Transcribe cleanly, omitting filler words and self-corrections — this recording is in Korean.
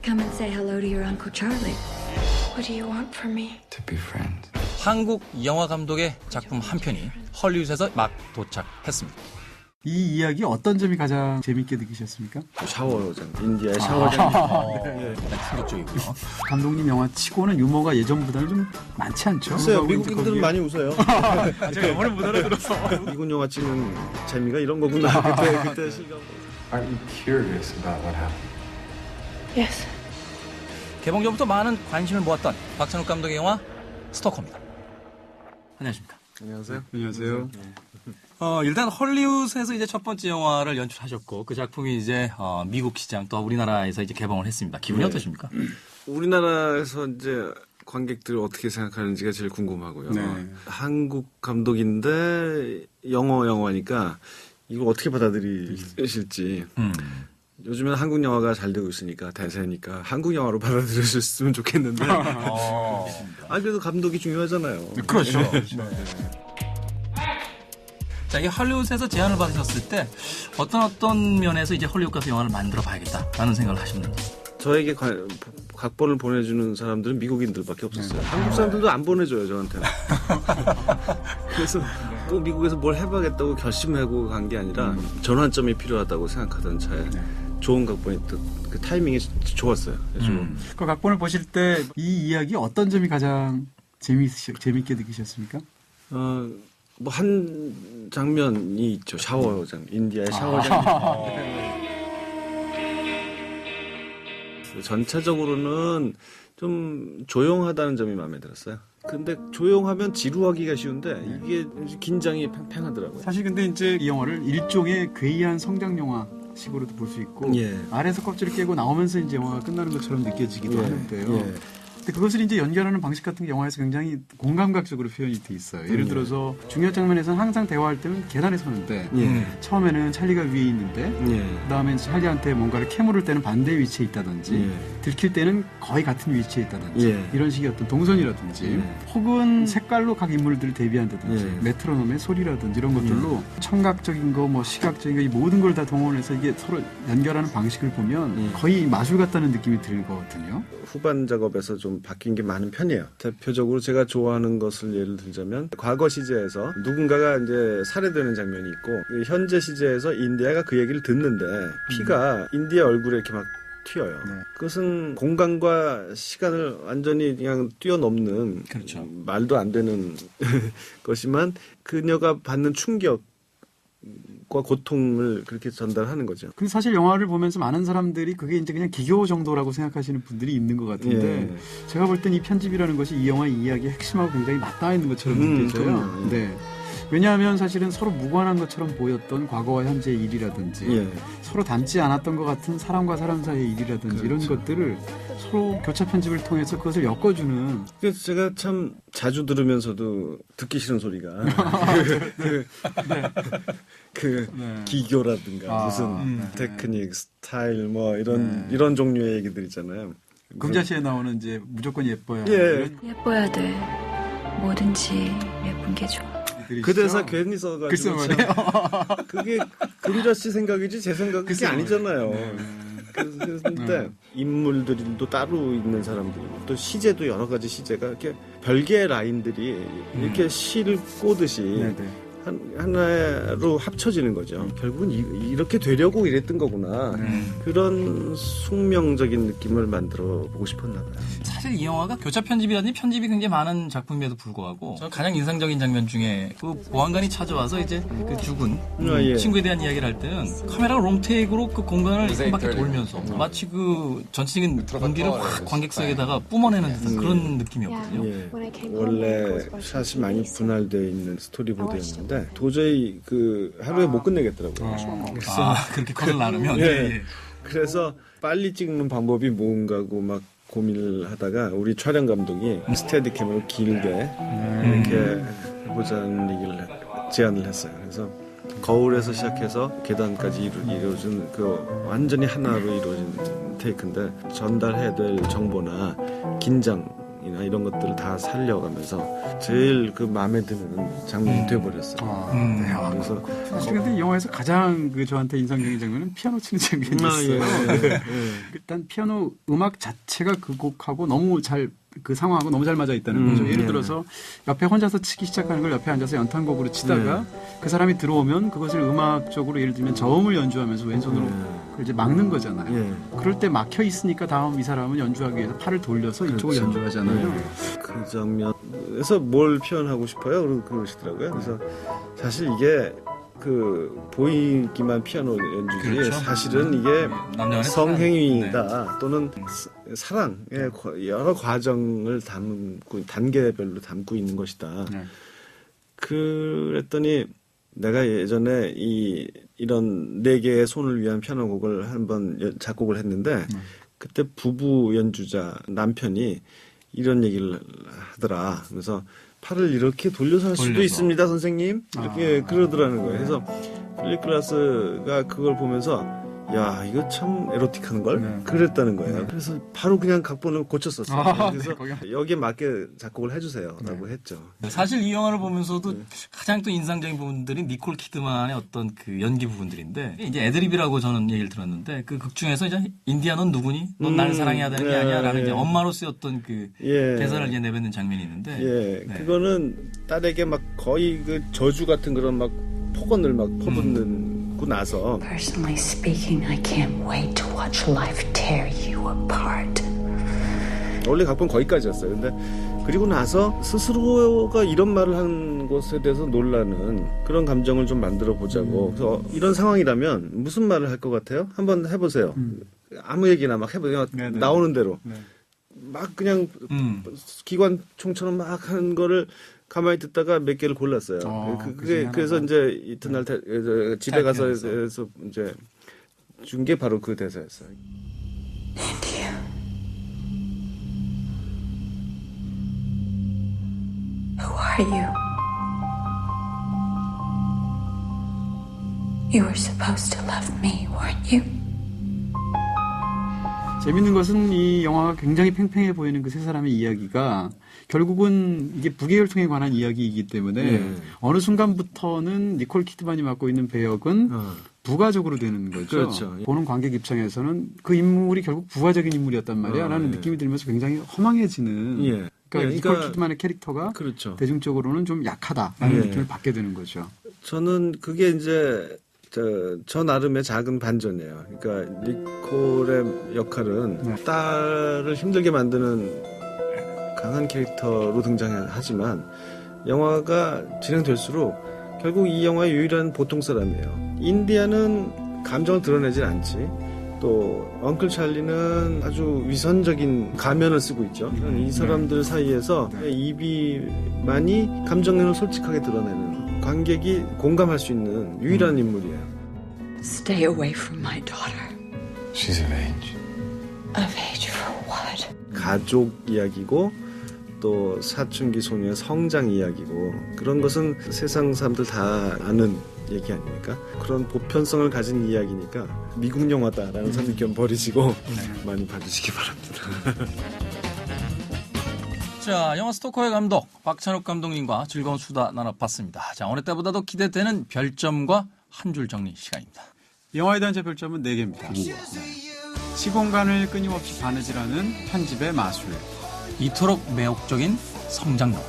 Come and say hello to your Uncle Charlie. What do you want from me? To be friends. 한국 영화 감독의 작품 한 편이 헐리우드에서 막 도착했습니다. 이 이야기 어떤 점이 가장 재밌게 느끼셨습니까? 샤워장, 인디아의 샤워장. 충격적이고요. 감독님 영화 치고는 유머가 예전보다는 좀 많지 않죠? 글쎄요, 미국인들은 많이 웃어요. 제가 영어를 못 알아들어서. 미국 영화 찍는 재미가 이런 거구나. 그때 실감. Are you curious about what happened? Yes. 개봉 전부터 많은 관심을 모았던 박찬욱 감독의 영화 스토커입니다. 안녕하십니까? 안녕하세요. 안녕하세요. 일단 헐리우드에서 이제 첫 번째 영화를 연출하셨고 그 작품이 이제 미국 시장 또 우리나라에서 이제 개봉을 했습니다. 기분이 어떠십니까? 우리나라에서 이제 관객들이 어떻게 생각하는지가 제일 궁금하고요. 네. 한국 감독인데 영화니까 이걸 어떻게 받아들이실지. 요즘에는 한국 영화가 잘 되고 있으니까 대세니까 한국 영화로 받아들여줬으면 좋겠는데. 그래도 감독이 중요하잖아요. 그렇죠. 자, 이 헐리우드에서 제안을 받으셨을 때 어떤 면에서 이제 헐리우드 가서 영화를 만들어 봐야겠다라는 생각을 하셨는지. 저에게 각본을 보내주는 사람들은 미국인들밖에 없었어요. 한국 사람들도 안 보내줘요, 저한테는. 그래서 꼭 미국에서 뭘 해봐야겠다고 결심하고 간 게 아니라 전환점이 필요하다고 생각하던 차에 좋은 각본이 그 타이밍이 좋았어요. 그 각본을 보실 때 이 이야기 어떤 점이 가장 재밌게 느끼셨습니까? 뭐 한 장면이 있죠. 샤워장, 인디아의 샤워장. 전체적으로는 좀 조용하다는 점이 마음에 들었어요. 근데 조용하면 지루하기가 쉬운데 이게 긴장이 팽팽하더라고요. 사실 근데 이제 이 영화를 일종의 괴이한 성장 영화 식으로도 볼 수 있고 아래에서 껍질을 깨고 나오면서 이제 영화가 끝나는 것처럼 느껴지기도 하는데요. 근데 그것을 이제 연결하는 방식 같은 게 영화에서 굉장히 공감각적으로 표현이 돼 있어요. 예를 들어서 중요한 장면에서는 항상 대화할 때는 계단에 서는데 처음에는 찰리가 위에 있는데 그다음에 찰리한테 뭔가를 캐물을 때는 반대 위치에 있다든지 들킬 때는 거의 같은 위치에 있다든지 이런 식의 어떤 동선이라든지 혹은 색깔로 각 인물들을 대비한다든지 메트로놈의 소리라든지 이런 것들로 청각적인 거 뭐 시각적인 거 이 모든 걸 다 동원해서 이게 서로 연결하는 방식을 보면 거의 마술 같다는 느낌이 들거든요. 후반 작업에서 좀 바뀐 게 많은 편이에요. 대표적으로 제가 좋아하는 것을 예를 들자면 과거 시제에서 누군가가 이제 살해되는 장면이 있고 현재 시제에서 인디아가 그 얘기를 듣는데 피가 인디아 얼굴에 이렇게 막 튀어요. 그것은 공간과 시간을 완전히 그냥 뛰어넘는 말도 안 되는 것이지만 그녀가 받는 충격 과 고통을 그렇게 전달하는 거죠. 근데 사실 영화를 보면서 많은 사람들이 그게 이제 그냥 기교 정도라고 생각하시는 분들이 있는 것 같은데 제가 볼 땐 이 편집이라는 것이 이 영화의 이야기의 핵심하고 굉장히 맞닿아 있는 것처럼 느껴져요. 네. 왜냐하면 사실은 서로 무관한 것처럼 보였던 과거와 현재의 일이라든지 서로 닮지 않았던 것 같은 사람과 사람 사이의 일이라든지 이런 것들을 서로 교차 편집을 통해서 그것을 엮어주는. 그래서 제가 참 자주 들으면서도 듣기 싫은 소리가 기교라든가 무슨 테크닉, 스타일 뭐 이런 종류의 얘기들 있잖아요. 금자씨에 나오는 이제 무조건 예뻐야. 예뻐야 돼. 뭐든지 예쁜 게 좋아. 그 대사 괜히 써가지고 그게 금자씨 생각이지 제 생각이 아니잖아요. 그런데 인물들도 따로 있는 사람들이고 또 시제도 여러 가지 시제가 이렇게 별개의 라인들이 이렇게 실을 꼬듯이 하나로 합쳐지는 거죠. 결국은 이렇게 되려고 이랬던 거구나. 그런 숙명적인 느낌을 만들어 보고 싶었나 봐요. 사실 이 영화가 교차 편집이라든지 편집이 굉장히 많은 작품임에도 불구하고 저는 가장 인상적인 장면 중에 그 보안관이 찾아와서 이제 그 죽은 친구에 대한 이야기를 할 때는 카메라가 롱테이크로 그 공간을 한 바퀴 돌면서 마치 그 전체적인 공기를 확 관객석에다가 뿜어내는 듯한 그런 느낌이었거든요. 원래 샷이 많이 분할되어 있는 스토리보드였는데 도저히 그 하루에 못 끝내겠더라고요. 그렇게 컷을 나누면 그래서 빨리 찍는 방법이 뭔가고 막 고민을 하다가 우리 촬영 감독이 스테디캠으로 길게 이렇게 해보자는 얘기를 제안을 했어요. 그래서 거울에서 시작해서 계단까지 이루어진 그 완전히 하나로 이루어진 테이크인데 전달해야 될 정보나 긴장 감정이나 이런 것들을 다 살려가면서 제일 그 마음에 드는 장면이 돼버렸어요. 그래서 사실 근데 이 영화에서 가장 그 저한테 인상적인 장면은 피아노 치는 장면이었어요. 일단 피아노 음악 자체가 그 곡하고 너무 잘 그 상황하고 너무 잘 맞아 있다는 거죠. 예를 들어서 옆에 혼자서 치기 시작하는 걸 옆에 앉아서 연탄곡으로 치다가 그 사람이 들어오면 그것을 음악적으로 예를 들면 저음을 연주하면서 왼손으로 그걸 이제 막는 거잖아요. 그럴 때 막혀 있으니까 다음 이 사람은 연주하기 위해서 팔을 돌려서 이쪽을 연주하잖아요. 그 장면에서 뭘 표현하고 싶어요? 그러시더라고요. 그래서 사실 이게 그 보이기만 피아노 연주지 그렇죠. 사실은 이게 성행위다 사랑. 또는 사랑의 여러 과정을 담고 단계별로 담고 있는 것이다. 그랬더니 내가 예전에 이런 4개의 손을 위한 피아노 곡을 한번 작곡을 했는데 그때 부부 연주자 남편이 이런 얘기를 하더라. 그래서 팔을 이렇게 돌려서 할 수도 있습니다, 선생님. 이렇게 그러더라는 거예요. 그래서 필립 글라스가 그걸 보면서 야, 이거 참 에로틱한 걸? 그랬다는 거예요. 그래서 바로 그냥 각본을 고쳤었어요. 그래서 여기에 맞게 작곡을 해주세요. 라고 했죠. 사실 이 영화를 보면서도 가장 또 인상적인 부분들이 니콜 키드만의 어떤 그 연기 부분들인데 이제 애드립이라고 저는 얘기를 들었는데 그 극 중에서 이제 인디아 넌 누구니? 넌 나를 사랑해야 되는 게 아니야? 라는 이제 엄마로 쓰였던 그 대사를 이제 내뱉는 장면이 있는데 그거는 딸에게 막 거의 그 저주 같은 그런 막 폭언을 막 퍼붓는 고 나서 Personally speaking, I can't wait to watch life tear you apart. 원래 각본 거기까지였어요. 근데 그리고 나서 스스로가 이런 말을 한 것에 대해서 놀라는 그런 감정을 좀 만들어 보자고. 그래서 이런 상황이라면 무슨 말을 할 것 같아요? 한번 해보세요. 아무 얘기나 막 해보세요. 나오는 대로. 막 그냥 기관총처럼 막 하는 거를 가만히 듣다가 몇 개를 골랐어요. 그래서 이제 이튿날 집에 가서 이제 준 게 바로 그 대사였어요. India. Who are you? You were supposed to love me, weren't you? 재밌는 것은 이 영화가 굉장히 팽팽해 보이는 그 세 사람의 이야기가 결국은 이게 부계혈통에 관한 이야기이기 때문에 어느 순간부터는 니콜 키드만이 맡고 있는 배역은 부가적으로 되는 거죠. 그렇죠. 보는 관객 입장에서는 그 인물이 결국 부가적인 인물이었단 말이야 라는 느낌이 들면서 굉장히 허망해지는 그러니까 니콜 키드만의 캐릭터가 그렇죠. 대중적으로는 좀 약하다라는 느낌을 받게 되는 거죠. 저는 그게 이제 저 나름의 작은 반전이에요. 그러니까 니콜의 역할은 딸을 힘들게 만드는 강한 캐릭터로 등장하지만 영화가 진행될수록 결국 이 영화의 유일한 보통 사람이에요. 인디아는 감정을 드러내질 않지. 또 엉클 찰리는 아주 위선적인 가면을 쓰고 있죠. 이 사람들 사이에서 이비만이 감정면을 솔직하게 드러내는 관객이 공감할 수 있는 유일한 인물이에요. Stay away from my daughter. She's of age. Of age for what? 가족 이야기고 또 사춘기 소녀의 성장 이야기고 그런 것은 세상 사람들 다 아는 얘기 아닙니까? 그런 보편성을 가진 이야기니까 미국 영화다라는 선입견 버리시고 많이 봐주시기 바랍니다. 자, 영화 스토커의 감독 박찬욱 감독님과 즐거운 수다 나눠봤습니다. 자, 어느 때보다도 기대되는 별점과 한 줄 정리 시간입니다. 영화에 대한 제 별점은 4개입니다. 시공간을 끊임없이 바느질하는 편집의 마술. 이토록 매혹적인 성장력.